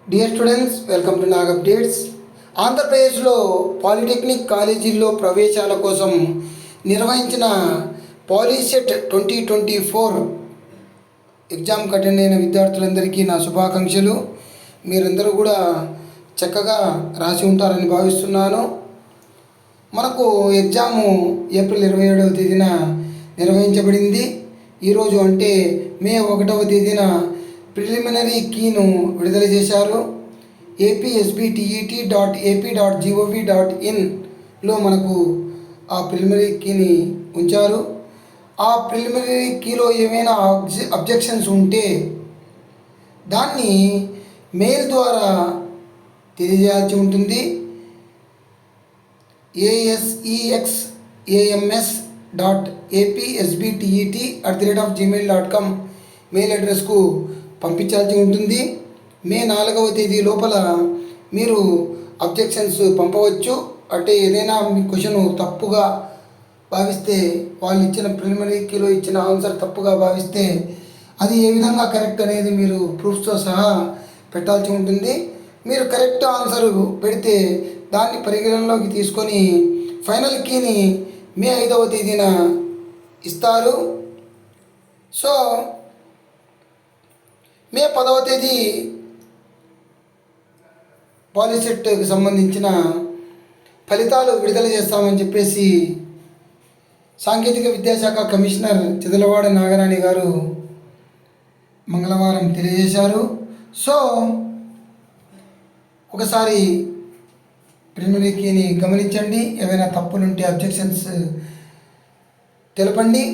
Dear students, welcome to Nag updates. ఆంధ్రప్రదేశ్లో polytechnic కాలేజీల్లో ప్రవేశాల కోసం నిర్వహించిన పాలీసెట్ 2024 ఎగ్జామ్కి అటెండ్ అయిన విద్యార్థులందరికీ నా శుభాకాంక్షలు. మీరందరూ కూడా చక్కగా రాసి ఉంటారని భావిస్తున్నాను. మనకు ఎగ్జాము ఏప్రిల్ 27వ తేదీన నిర్వహించబడింది. ఈరోజు అంటే మే 1వ తేదీన ప్రిలిమినరీ కీను విడుదల చేశారు. apsbtet.ap.gov.in మనకు ఆ ప్రిలిమినరీ కీని ఉంచారు. ఆ ప్రిలిమినరీ కీలో ఏమైనా అబ్జెక్షన్స్ ఉంటే దాన్ని మెయిల్ ద్వారా తెలియజేయాల్సి ఉంటుంది. asex.ams.apsbtet@gmail.com మెయిల్ అడ్రస్కు పంపించాల్సి ఉంటుంది. మే 4వ తేదీ లోపల మీరు అబ్జెక్షన్స్ పంపవచ్చు. అంటే ఏదైనా మీ క్వశ్చన్ తప్పుగా భావిస్తే, వాళ్ళు ఇచ్చిన ప్రిలిమినరీ కీలో ఇచ్చిన ఆన్సర్ తప్పుగా భావిస్తే అది ఏ విధంగా కరెక్ట్ అనేది మీరు ప్రూఫ్స్తో సహా పెట్టాల్సి ఉంటుంది. మీరు కరెక్ట్ ఆన్సర్ పెడితే దాన్ని పరిగణనలోకి తీసుకొని ఫైనల్ కీని మే 5వ తేదీన ఇస్తారు. సో మే 10వ తేదీ పాలీసెట్కి సంబంధించిన ఫలితాలు విడుదల చేస్తామని చెప్పేసి సాంకేతిక విద్యాశాఖ కమిషనర్ చిదలవాడ నాగరాణి గారు మంగళవారం తెలియజేశారు. సో ఒకసారి ప్రిలిమినరీ కీని గమనించండి. ఏవైనా తప్పులుంటే అబ్జెక్షన్స్ తెలపండి.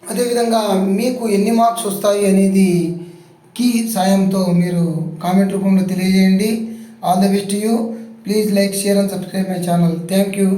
అదేవిధంగా మీకు ఎన్ని మార్క్స్ వస్తాయి అనేది కీ సాయంతో మీరు కామెంట్ రూపంలో తెలియజేయండి. All the best you. Please like, share and subscribe my channel. Thank you.